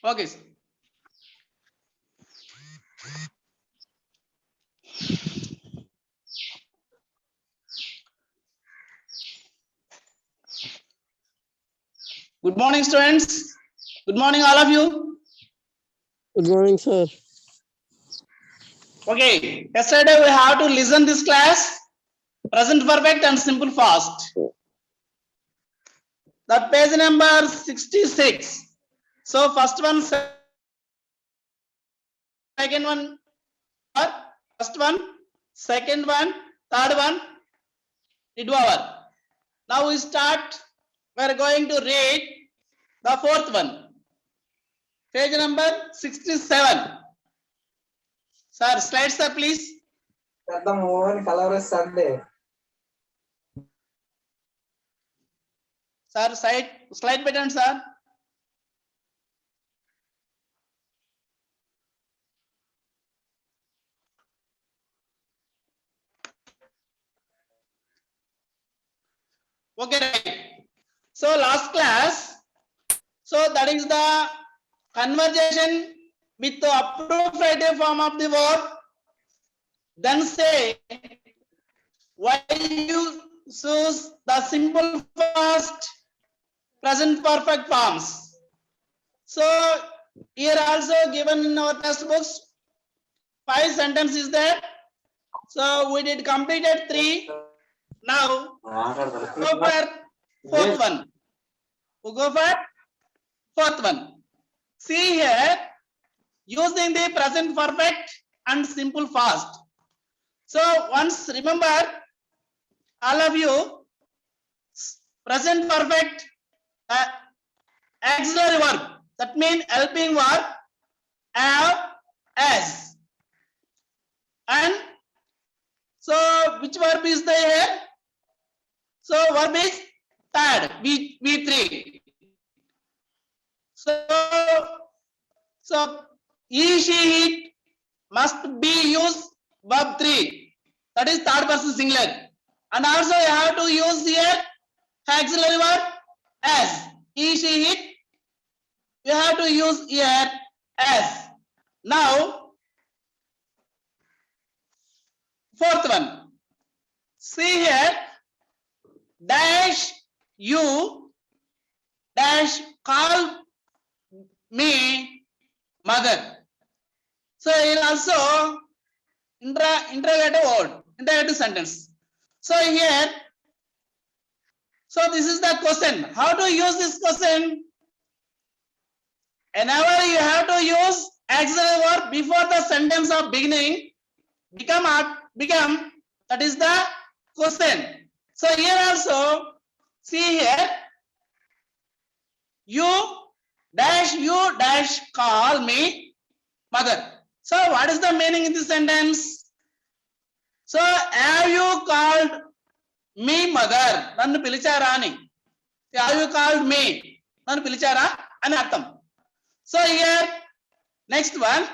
Okay, sir. Good morning, students. Good morning, all of you. Good morning, sir. Okay, yesterday we have to listen this class, present perfect and simple fast. That page number 66. So first one, second one, first one, second one, third one, did over. Now we start. We are going to read the fourth one. Page number 67. Sir, slides, sir, please. The moon color is Sunday. Sir, slide button, sir. Okay, right. So last class, so that is the conversation with the approved written form of the verb. Then say why you choose the simple past present perfect forms. So here also given in our textbooks 5 sentences there. So we did completed 3. Now go for fourth one. We go for fourth one. See here, using the present perfect and simple past. So once remember, all of you, present perfect auxiliary verb, that means helping verb, have, as. And so which verb is there here? So verb is third, V3. So he, she, it must be used verb 3. That is third person singular. And also you have to use here auxiliary verb as. He, she, it. You have to use here as. Now, fourth one. See here, dash you dash call me mother. So here also interrogative word, interrogative sentence. So here, so this is the question. How to use this question? Whenever you have to use auxiliary verb before the sentence of beginning, become that is the question. So here also, see here, you dash call me mother. So what is the meaning in this sentence? So have you called me mother? Nannu pilichara ani. Have you called me? Nannu pilichara ani artham. So here, next one,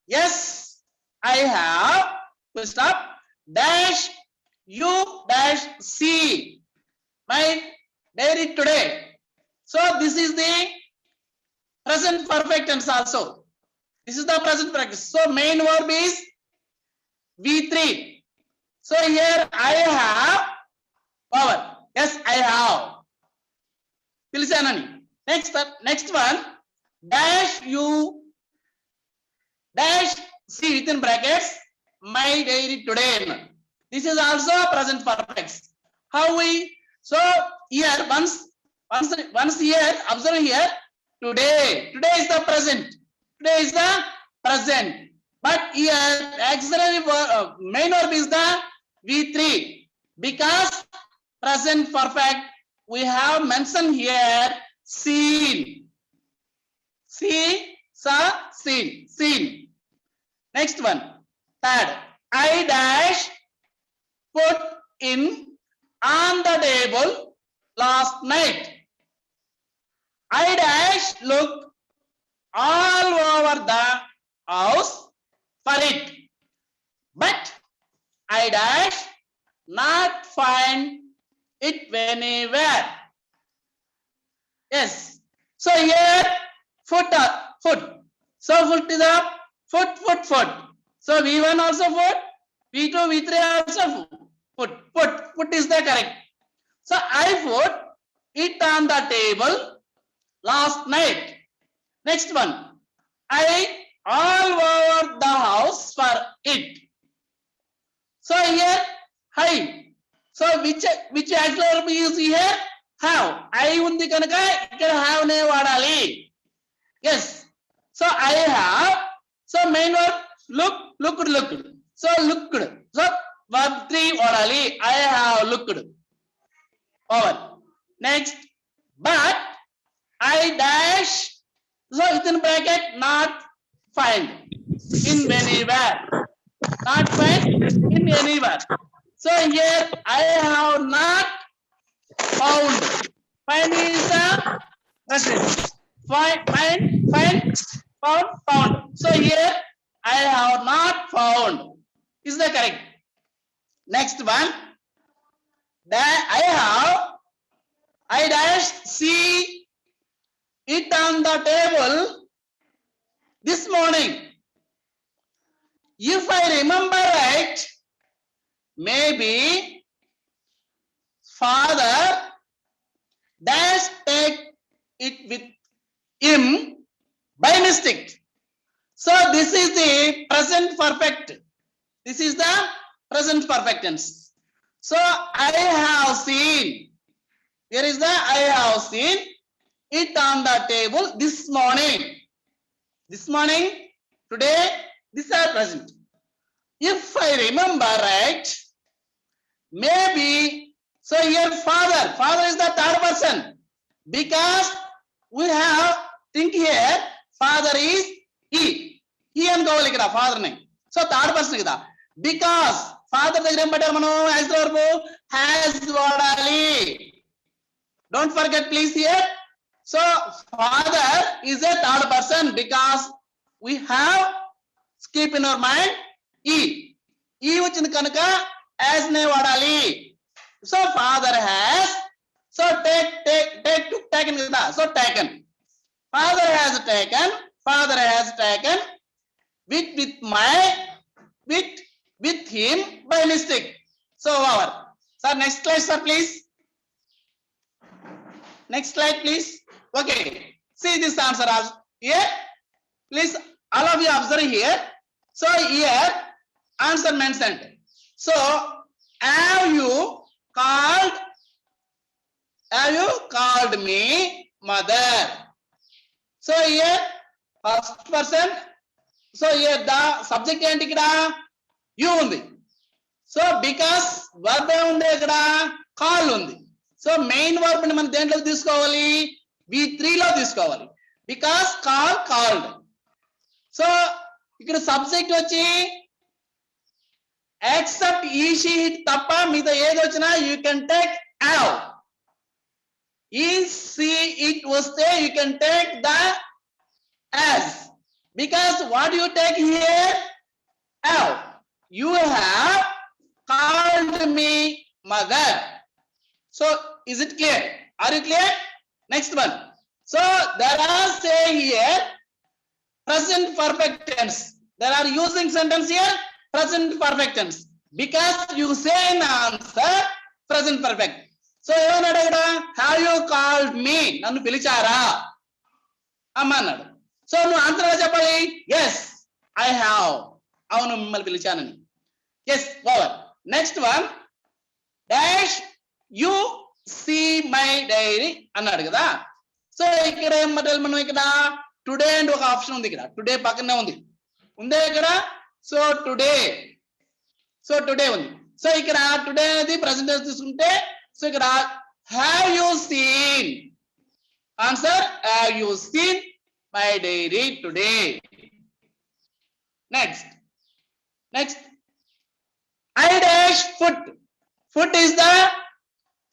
yes, I have, full stop, dash you dash see my diary today. So this is the present perfect tense also. This is the present practice. So main verb is V3. So here I have power. Yes, I have. Next one, dash you dash see within brackets my diary today. This is also present perfect. How we, so here once here, observe here, today is the present. Today is the present. But here auxiliary main verb is the V3 because present perfect we have mentioned here seen. See, saw, seen. Next one, third, I dash put in on the table last night. I dash look all over the house for it, but I dash not find it anywhere. Yes. So here foot. So foot is a foot. So V1 also foot, V2, V3 also foot is the correct. So I put it on the table last night. Next one, I all over the house for it. So here, hi. So which auxiliary verb is here? Have. I undi kanuka ikkada have ne vadali. Yes. So I have. So main verb looked. So looked. So verb 3 vadali. I have looked. Over. Next, but I dash. So within bracket not find in anywhere. Not find in anywhere. So here I have not found. Find is the present. Found. So here I have not found. Is that correct? Next one. That I dash see it on the table this morning. If I remember right, maybe father dash take it with him by mistake. So this is the present perfect. This is the present perfect tense. So I have seen. Here is the I have seen it on the table this morning. This morning, today, these are present. If I remember right, maybe, so here father is the third person, because we have think here father is he and go like father name. So third person kada, because father దగ్గర ఏం పెట్టారు మనం auxiliary verb has వాడాలి. Don't forget please here. So father is a third person because we have keep in our mind e వచ్చింది కనుక as నే వాడాలి. So father has, so taken కదా, so taken. Father has taken with him by mistake. So over. Sir, next slide sir please. Next slide please. Okay, see this answer also here. Please all of you observe here. So here answer mentioned. So have you called me mother? So here first person. So here the subject ఏంటి ఇక్కడ you ఉంది. So because verb ఉంది ఇక్కడ call ఉంది. So main verb ని మనం దేంట్లో తీసుకోవాలి, V3 లో తీసుకోవాలి, బికాస్ కాల్డ్. సో ఇక్కడ సబ్జెక్ట్ వచ్చి ఎక్సెప్ట్ ఈ షీ తప్ప మిగతా ఏది వచ్చినా యూ కెన్ టేక్ హ్యావ్. ఈ సి ఇట్ వస్తే you can take the as, because what you take here have. You have called me mother. So is it clear? Are you clear? Next one. So there are say here present perfect tense. There are using sentence here present perfect tense because you say in answer present perfect. So ఏమన్నాడు ఇక్కడ, have you called me, నన్ను పిలిచారా అమ్మ అన్నాడు. So నువ్వు answer ఎలా చెప్పాలి, yes I have, అవును మిమ్మల్ని పిలిచానని. yes over. Next one, dash you see my diary అన్నాడు కదా. సో ఇక్కడ ఏం మాట్లాడాలి మనం, ఇక్కడ టుడే అండ్ ఒక ఆప్షన్ ఉంది, ఇక్కడ టుడే పక్కనే ఉందే ఇక్కడ. సో టుడే ఉంది. సో ఇక్కడ టుడే అనేది ప్రెసెంట్ టెన్స్ తీసుకుంటే, సో ఇక్కడ have you seen, answer have you seen my diary today. Next I dash foot is the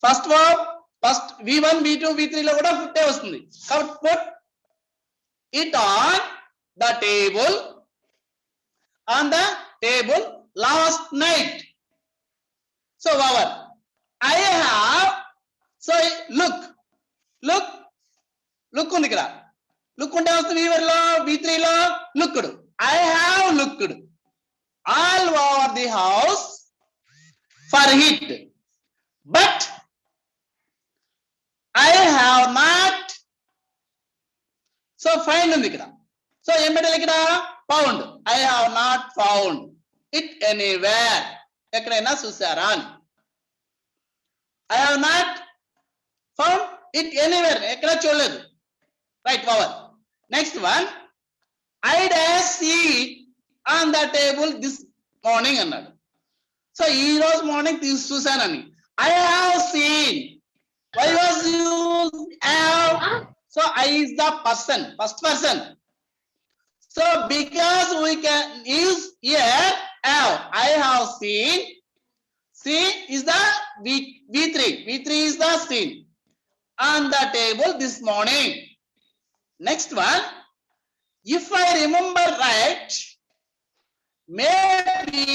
first verb. First V1 V2 V3 లో కూడా ఫుట్ వస్తుంది కాబట్టి put it on the table last night. So over. I have, so look ఉంది ఇక్కడ, look ఉంటే వస్తుంది Weaver లో V3 లో looked. I have looked all over the house for it, but I have not. So find ఉంది ఇక్కడ. So ఏం పెట్టాలి ఇక్కడ? Found. I have not found it anywhere. ఎక్కడైనా చూసారా అని. I have not found it anywhere. ఎక్కడ చూడలేదు. Right power. Next one, I dash see on the table this morning అన్నాడు. సో ఈ రోజు morning చూసానని. I have seen. Why was you have? So I is the person, first person. So because we can use here have, I have seen. See is the V3. V3 is the seen on the table this morning. Next one, if I remember right, maybe.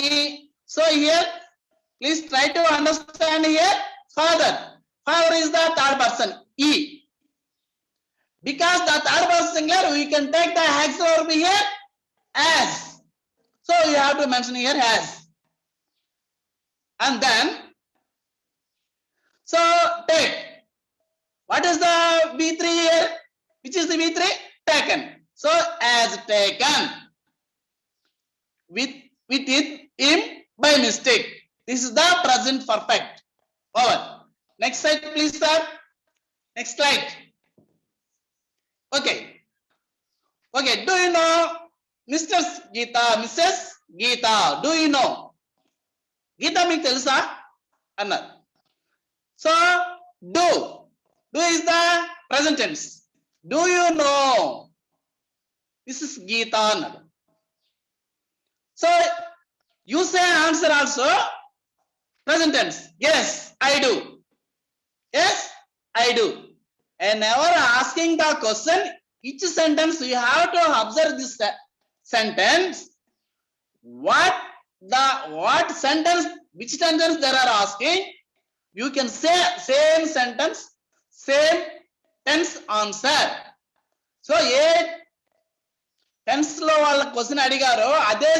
So here, please try to understand here. Father. Father is the third person. E. Because the third person singular, we can take the auxiliary verb here as. So you have to mention here as. And then, so take. What is the V3 here? Which is the V3? Taken. So as taken. With it, him by mistake. This is the present perfect. Over. Next slide, please, sir. Next slide. Okay. Okay. Do you know Mr. Geeta, Mrs. Geeta? Do you know? Geeta మీకు తెలుసా అన్నారు. So do. Do is the present tense. Do you know Mrs. Geeta అన్నాడు. So you say answer also present tense. Yes, I do. Yes, I do. And never asking the question, each sentence you have to observe this sentence. What sentence, which sentence they are asking, you can say same sentence, same tense answer. So A tense లో వాళ్ళ question అడిగారో అదే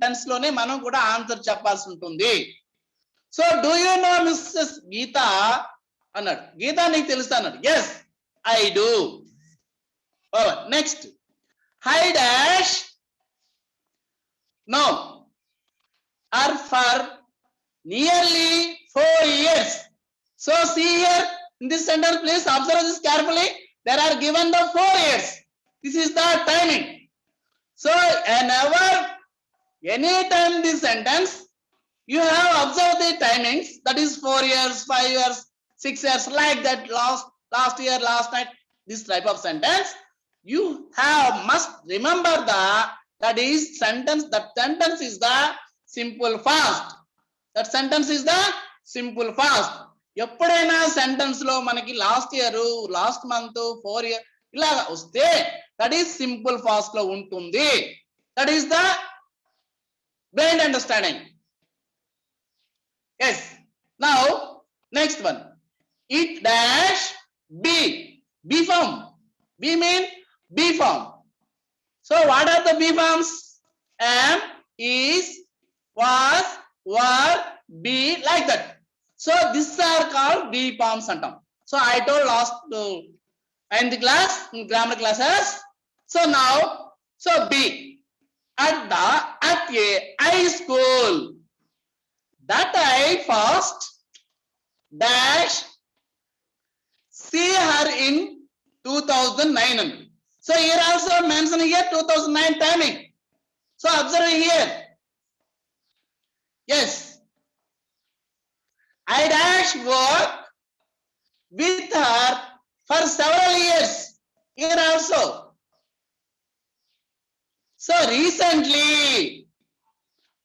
tense లోనే మనం కూడా answer చెప్పాల్సి ఉంటుంది. So do you know Mrs Geeta అన్నాడు. గీత నీకు తెలుసా అన్నాడు. Yes I do. Next, I dash know her for nearly 4 years. So see here in this sentence, please observe this carefully. There are given the 4 years. This is the timing. So whenever, anytime this sentence, you have observed the timings, that is 4 years, 5 years, 6 years, like that, last year, last night, this type of sentence, you must remember that sentence is the simple past. That sentence is the simple past. ఎప్పుడైనా sentence లో మనకి last year, last month, 4 years ఇలా వస్తే that is simple past లో ఉంటుంది. That is the blind understanding. Yes. Now next one, it dash be. Be form. Be mean be form. So what are the be forms? am, is, was, were, be, like that. So these are called B forms antam. So I told last in the class, in grammar classes. So now, so B, at a high school, that I first dash see her in 2009. So here also mention here 2009 timing. So observe here. Yes. I dash work with her for several years. Here also. So recently,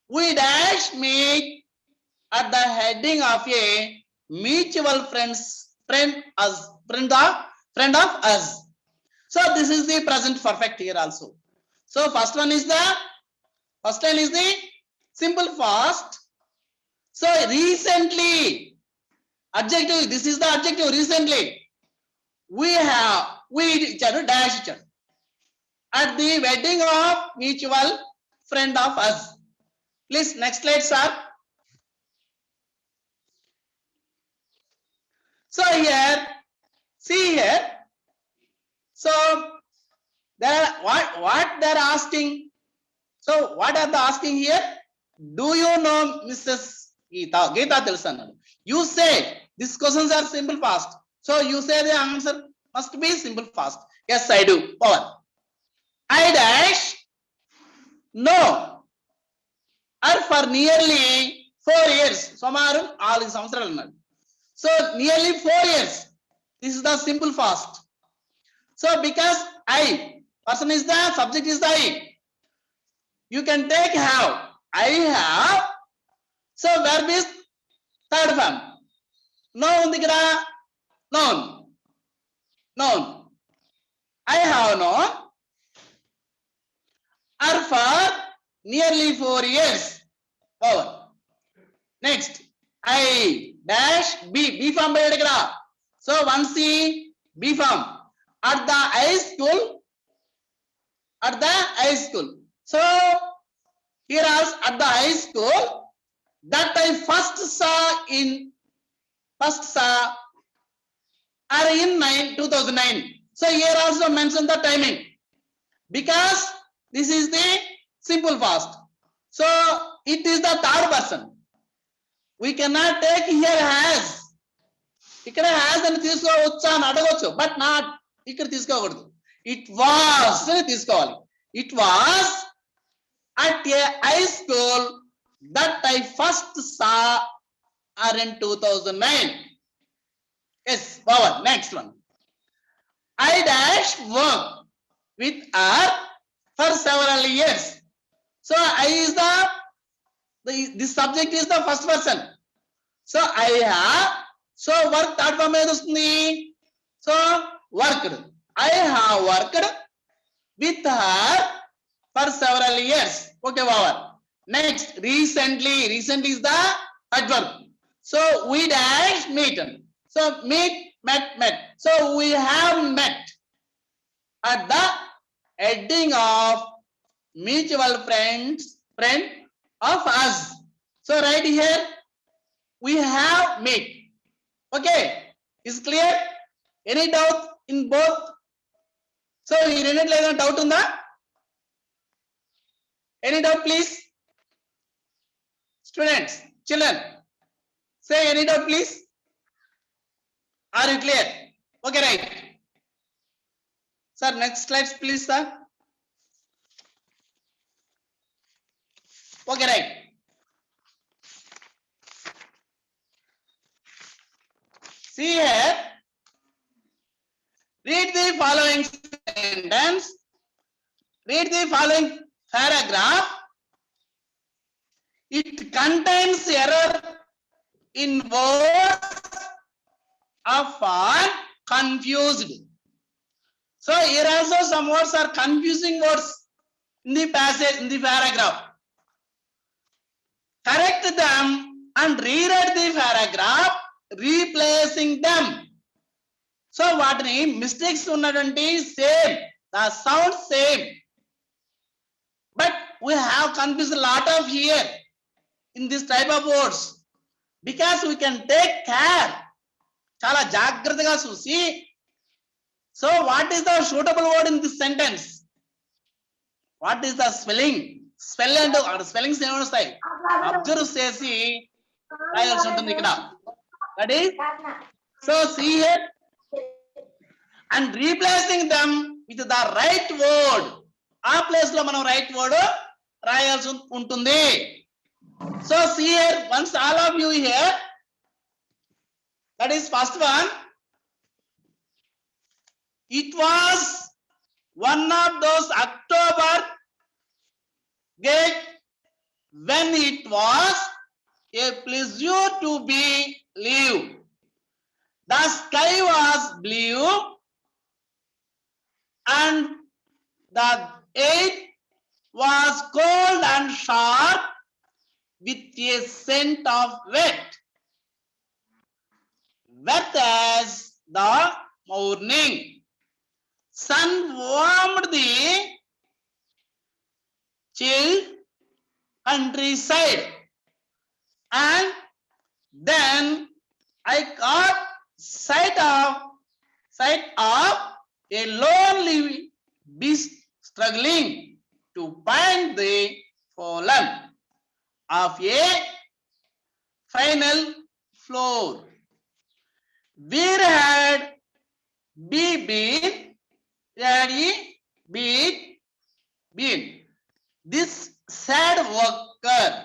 we dash meet at the heading of a mutual friend of us. So this is the present perfect here also. So first line is the simple past. So recently, adjective, this is the adjective recently. We ఇచ్చాడు, dash ఇచ్చాడు. at the wedding of mutual friend of us. Please, next slide, sir. So here, see here. So there, what they're asking. So what are they asking here? Do you know Mrs. Geeta? Geeta Tilsan. You say these questions are simple fast. So you say the answer must be simple fast. Yes, I do. Power. I dash no. Or for nearly 4 years. Sumaru 4 సంవత్సరాలు అన్నాడు. So nearly 4 years. This is the simple fast. So because I, person is the subject is the I. You can take have. I have. So verb is third form. No ఉంది కదా. Known. Known. I have known. Or for nearly 4 years. Power. Next. I dash B. B form పెట్టాడు కదా. So 1C B form. At the high school. At the high school. So here also at the high school that I first saw are in 2009. So here also mention the timing because this is the simple fast. So it is the third person. We cannot take here has. ఇక్కడ has అని తీసుకోవచ్చా అని అడగవచ్చు but not ఇక్కడ తీసుకోకూడదు. It was అని తీసుకోవాలి. It was at a high school that I first saw her in 2009. Yes, power. Next one. I dash work with her for several years. So I is the subject is the first person. So I have. So work third form ఏది వస్తుంది? So worked. I have worked with her for several years. Okay, power. Next, recently. Recently is the adverb. So we dash meet. So meet, met. So we have met at the heading of mutual friend of us. So right here we have met. Okay, is clear? Any doubt in both? So ఈ రెండిట్లో ఏదైనా doubt ఉందా? Any doubt, please? Students, children, say any doubt, please. Are you clear? Okay, right. Sir, next slides, please, sir. Okay, right. See here. Read the following sentence. Read the following paragraph. It contains error in words of are confused. So here also some words are confusing words in the passage, in the paragraph. Correct them and rewrite the paragraph, replacing them. So వాటిని mistakes ఉన్నటువంటి same, the sound same. But we have confused a lot of here in this type of words because we can take care. చాలా జాగ్రత్తగా చూసి so what is the suitable word in this sentence? What is the spelling? Spell and spellings ఏమైనా వస్తాయి observe చేసి రాయాల్సి ఉంటుంది ఇక్కడ. Ready? So see here and replacing them with the right word. ఆ ప్లేస్ లో మనం రైట్ వర్డ్ రాయాల్సి ఉంటుంది. So see here, once all of you here, that is first one. It was one of those October gate when it was a pleasure to be live. The sky was blue and the air was cold and sharp with a scent of wet. Wet as the morning. Sun warmed the chill countryside. And then I caught sight of a lonely beast struggling to find the fallen of a final floor. Where had we been? Had he been? This sad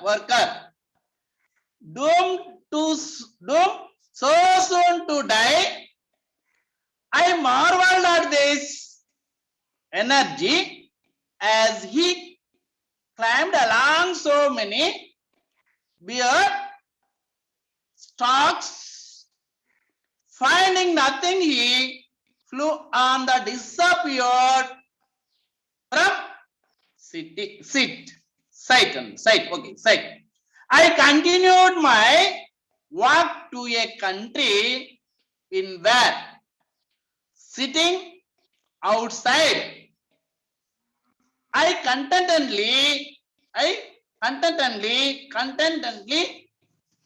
worker doomed so soon to die. I marveled at this energy as he climbed along so many weird stalks. Finding nothing, he flew on the disappeared from sight. I continued my walk to a country in where sitting outside, I contentedly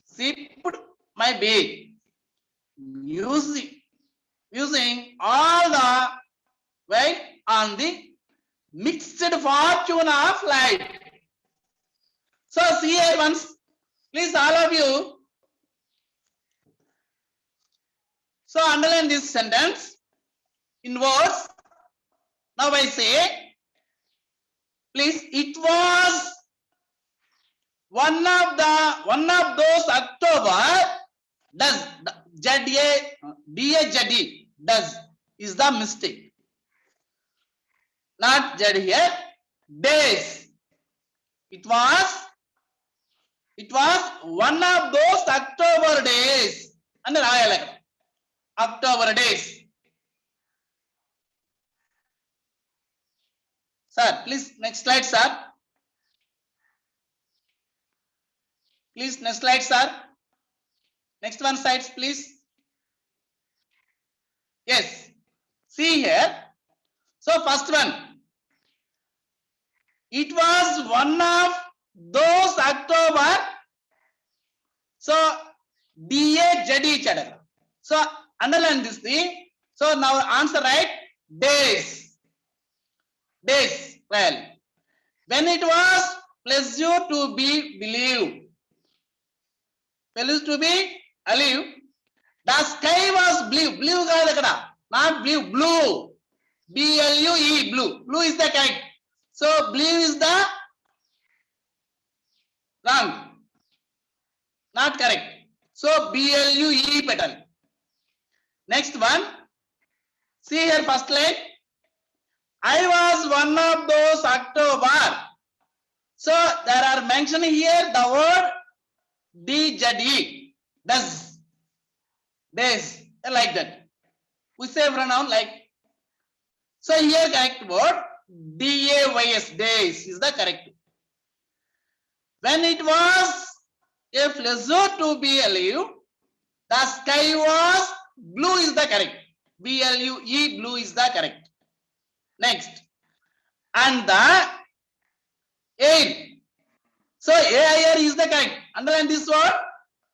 sipped my beer, using all the weight on the mixed fortune of life. So see here once, please all of you. So underline this sentence in words. Now I say, please, it was one of those October does does is the mistake. Not Z here. Days. It was one of those October days. And October days. Sir, please next slide, sir. Please next slide, sir. Next one slides, please. Yes. See here. So first one. It was one of those October. So DAZE. So underline this thing. So now answer right. Days. Well, when it was pleasure to be believed. Pleasure to be alive. The sky was blue. Blue not blue. Blue. BLUE. Blue. Blue is the correct. So blue is the wrong. Not correct. So BLUE petal. Next one. See here first line. I was one of those October. So there are mentioned here the word DZE. Does. Days. Like that. We say pronoun like. So here correct word DAYS. Days is the correct. When it was a pleasure to be alive, the sky was blue is the correct. BLUE blue is the correct. Next. And the air. So air is the correct. Underline this word.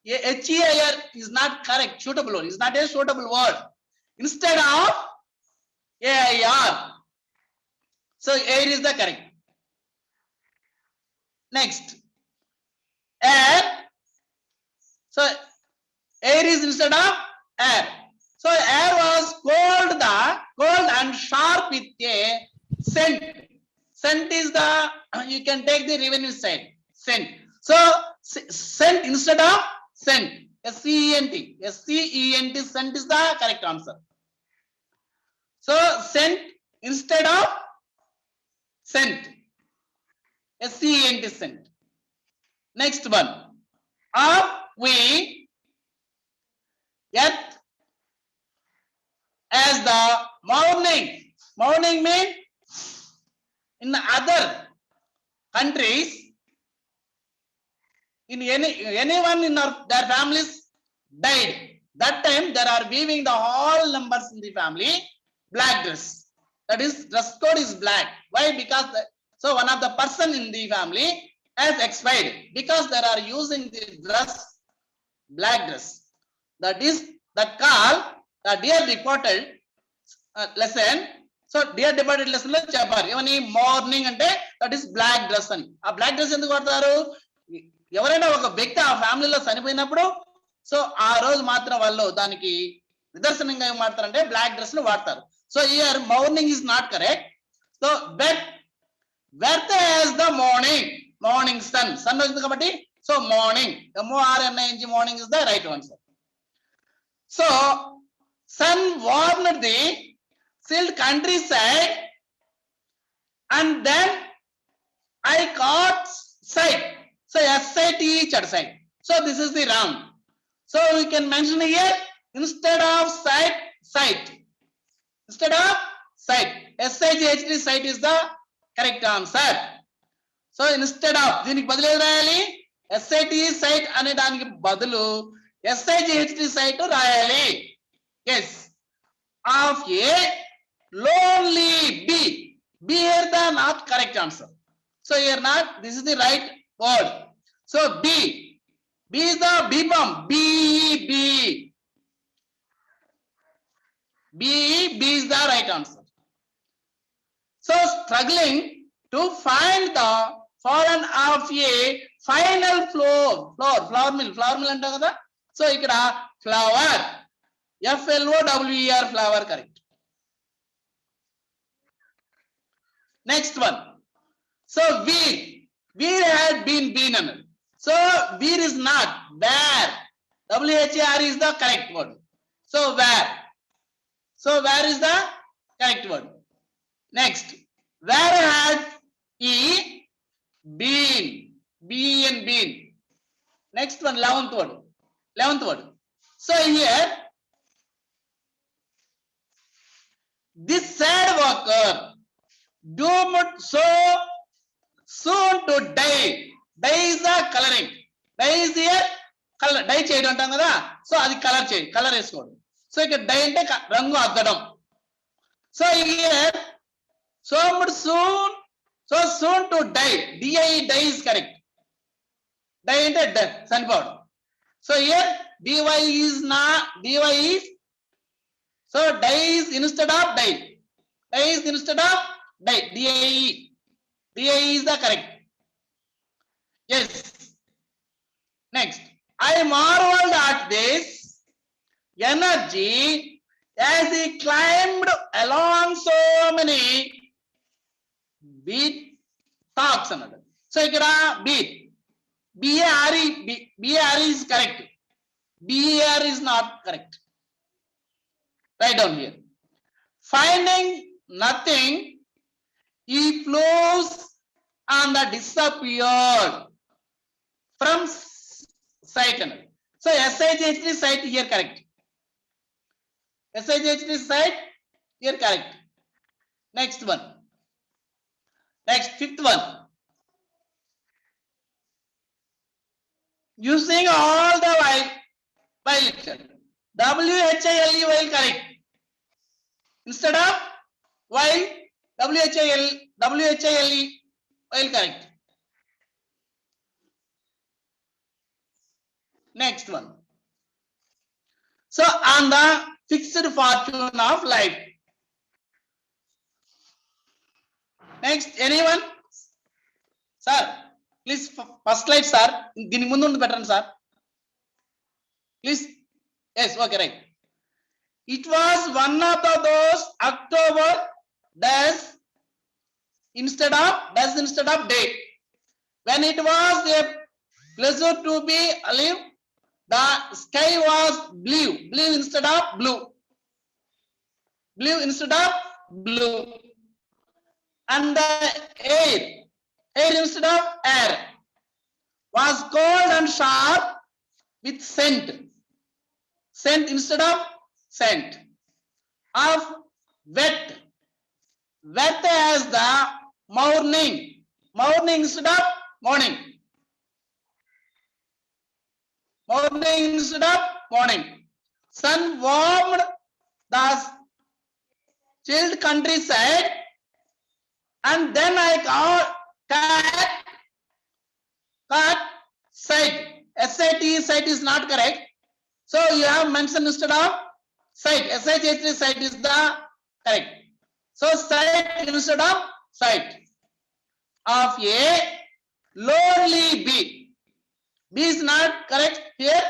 HEIR is not correct. Suitable word. Is not a suitable word. Instead of AIR. So air is the correct. Next. Air. So air is instead of air. So air was cold and sharp with a scent. Scent is the, you can take the revenue side. Scent. So scent instead of scent. SCENT. SCENT. Scent is the correct answer. So scent instead of scent. SCENT scent. Next one. Up we yet as the morning. Morning means in other countries, in anyone in their families died. That time there are weaving the all numbers in the family black dress. That is dress code is black. Why? Because So one of the person in the family has expired because they are using the dress, black dress. That call the dear departed lesson. So dear departed lesson lo chepparu evani morning ante that is black dress ani. Aa black dress enduku vaartaru? ఎవరైనా ఒక వ్యక్తి ఆ ఫ్యామిలీలో చనిపోయినప్పుడు so ఆ రోజు మాత్రం వాళ్ళు దానికి నిదర్శనంగా ఏం వాడతారంటే బ్లాక్ డ్రెస్ ను వాడతారు. So here morning is not correct. So birth as the morning sun వచ్చింది కాబట్టి so morning MORNING morning is the right answer. So sun warned the chilled countryside and then I caught sight. So SIT sight. So this is the wrong. So we can mention here instead of sight. Instead of sight. SIGHT sight is the correct answer. So instead of దీనికి బదులు ఏది రాయాలి? SIT sight అనే దానికి బదులు SIGHT sight రాయాలి. Yes. Of a lonely bee. B here the not correct answer. So here not, this is the right word. So B is the B bomb. B is the right answer. So struggling to find the foreign of a final flower mill anta kada. So ikkada flower FLOWER flower correct. Next one. So weir had been another. So weir is not where. WHAR is the correct word. So where is the correct word. Next, where had he been? B and been. Next one, 11th word. So here this sad worker doomed so soon to die. Dye is the coloring. Dye is here color. Dye చేయడం అంటాం కదా. So అది colour వేసుకోవడం. So ఇక్కడ dye అంటే రంగు అద్దడం. So here so soon to die. Die is correct. Die అంటే death చనిపోవడం. So here dy is so die is instead of die. Die is instead of die. DIE is the correct. Yes. Next, I marveled at this energy as he climbed along so many beat talks another. So ikkada beat. BAR is correct. BAR is not correct. Write down here. Finding nothing, he flows and disappeared from sight. So SIGHT sight here correct. SIGHT sight here correct. Next one. Next, 5th one. Using all the while letter. WHILE while correct. Instead of while WHILE while correct. Next one. So on the fixed fortune of life. Next, anyone? Sir, please first slide, sir. దీని ముందు ఉంది పెట్టండి sir. Please. Yes, okay, right. It was one of those October days instead of day. When it was a pleasure to be alive, the sky was blue instead of blue. And the air instead of air was cold and sharp with scent instead of scent of wet as the morning instead of morning instead of morning. Sun warmed the chilled countryside and then I cut site. Site is not correct. So you have mentioned instead of site. SHH site is the correct. So site instead of site of A, lonely B. B is not correct here.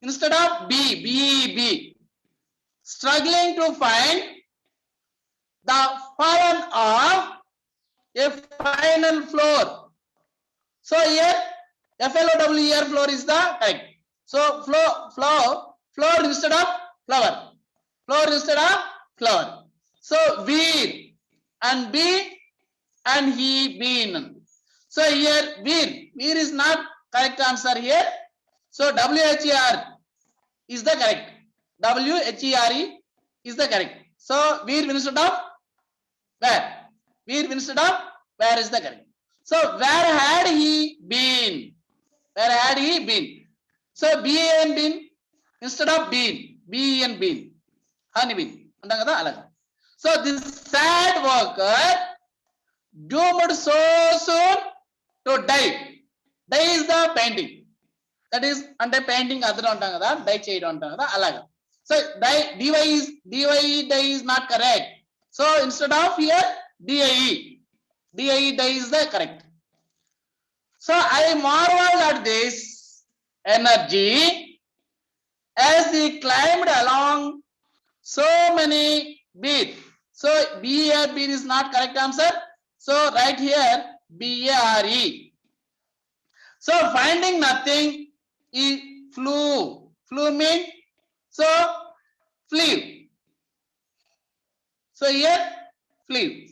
Instead of B. Struggling to find the fallen of a final floor. So here FLOW here floor is the correct. So floor instead of flower. Floor instead of flower. So Veer and B and he been. So here Veer is not correct answer here. So WHER is the correct. WHERE is the correct. So Veer instead of where? Veer instead of where is the correct. So where had he been? Where had he been? So BAN been instead of been. BEN been. Honey been. So this sad worker doomed so soon to die. Die is the painting. That is under painting other die cheyadam so die is not correct. So instead of here die is the correct. So I marveled at this energy as he climbed along so many beats. So BAR is not correct answer. So right here BARE. So finding nothing, he flew. Flew means so flew. So here flew.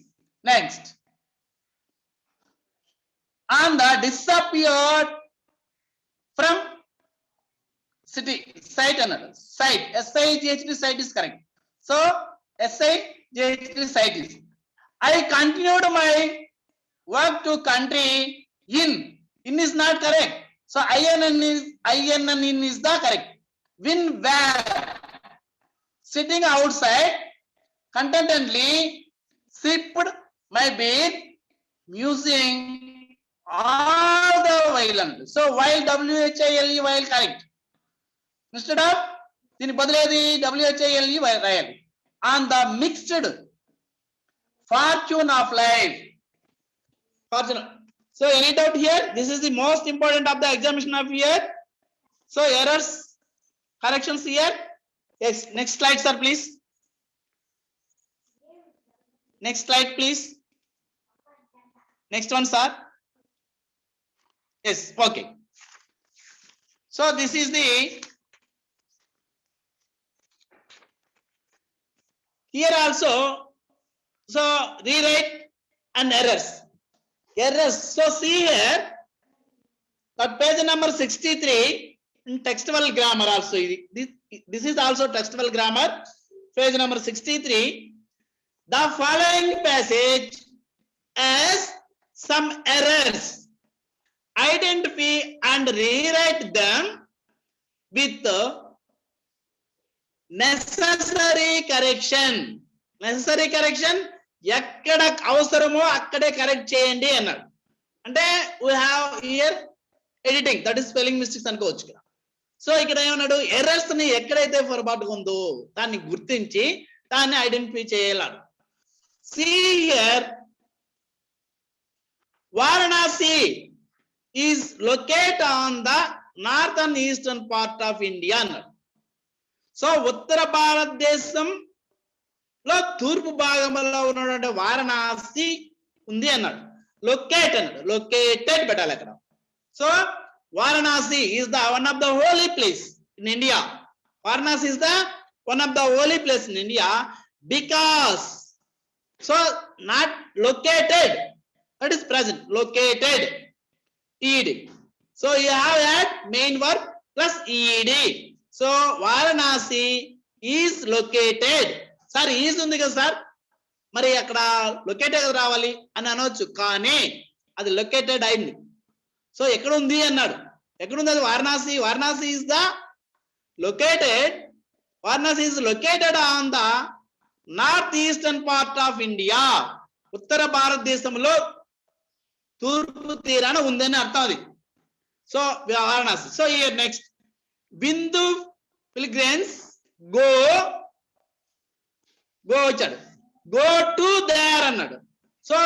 Next. And disappeared from city site another site. SIGHT site is correct. So SIGHT site is. I continued my work to country in. In is not correct. So INN is the correct. When where sitting outside contentedly sipped my beer, musing all the while. So while WHILE while correct. Instead of దీని బదులేది WHILE రాయాలి. On the mixed fortune of life. Fortune. So any doubt here? This is the most important of the examination of here. So errors, corrections here. Yes. Next slide, sir, please. Next slide, please. Next one, sir. Yes. Okay. So this is the here also. So rewrite and errors. Errors. So see here at page number 63 in textual grammar also. This is also textual grammar. Page number 63. The following passage has some errors. Identify and rewrite them with necessary correction. Necessary correction. ఎక్కడ అవసరమో అక్కడే correct చేయండి అన్నాడు. అంటే we have here editing, that is spelling mistakes అనుకోవచ్చు ఇక్కడ. So ఇక్కడ ఏమన్నాడు, ఎర్రర్స్ ని ఎక్కడైతే పొరపాటుగా ఉందో దాన్ని గుర్తించి దాన్ని ఐడెంటిఫై చేయాలి. See here Varanasi is located on the northern eastern part of India అన్నాడు. సో ఉత్తర భారతదేశం లో తూర్పు భాగంలో ఉన్నటువంటి వారణాసి ఉంది అన్నాడు. లొకేట్ అన్నాడు. లొకేటెడ్ పెట్టాలి అక్కడ. So Varanasi is the one of the holy place in India. Varanasi is the one of the holy place in India because so not located, that is present, located ed. So you have that main verb plus ed. So Varanasi is located. Sir is ఉంది కదా sir, మరి అక్కడ located రావాలి అని అనవచ్చు, కానీ అది located అయింది. సో ఎక్కడ ఉంది అన్నాడు. ఎక్కడుంది అది? Varanasi. Varanasi is the located. Varanasi is located on the northeastern part of India. ఉత్తర భారతదేశంలో తూర్పు తీరాన ఉందని అర్థం అది. So Varanasi. So here next Hindu pilgrims go వచ్చాడు, గో టు దేర్ అన్నాడు. So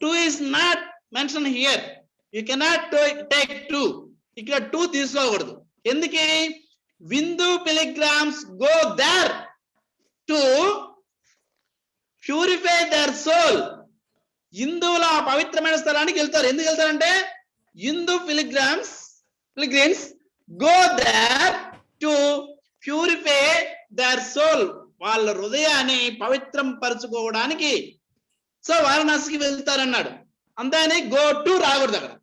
to is not mention here, you cannot take to, ఇక్కడ టు తీసుకోకూడదు. ఎందుకు? Hindu pilgrims go there to purify their soul. హిందువుల ఆ పవిత్రమైన స్థలానికి వెళ్తారు. ఎందుకు వెళ్తారంటే Hindu pilgrims go there to purify their soul, వాళ్ళ హృదయాన్ని పవిత్రం పరుచుకోవడానికి సో వారణాసికి వెళ్తారన్నాడు. అంతేని గో టు రాకూడదు అక్కడ.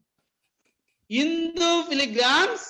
హిందూ పిల్గ్రిమ్స్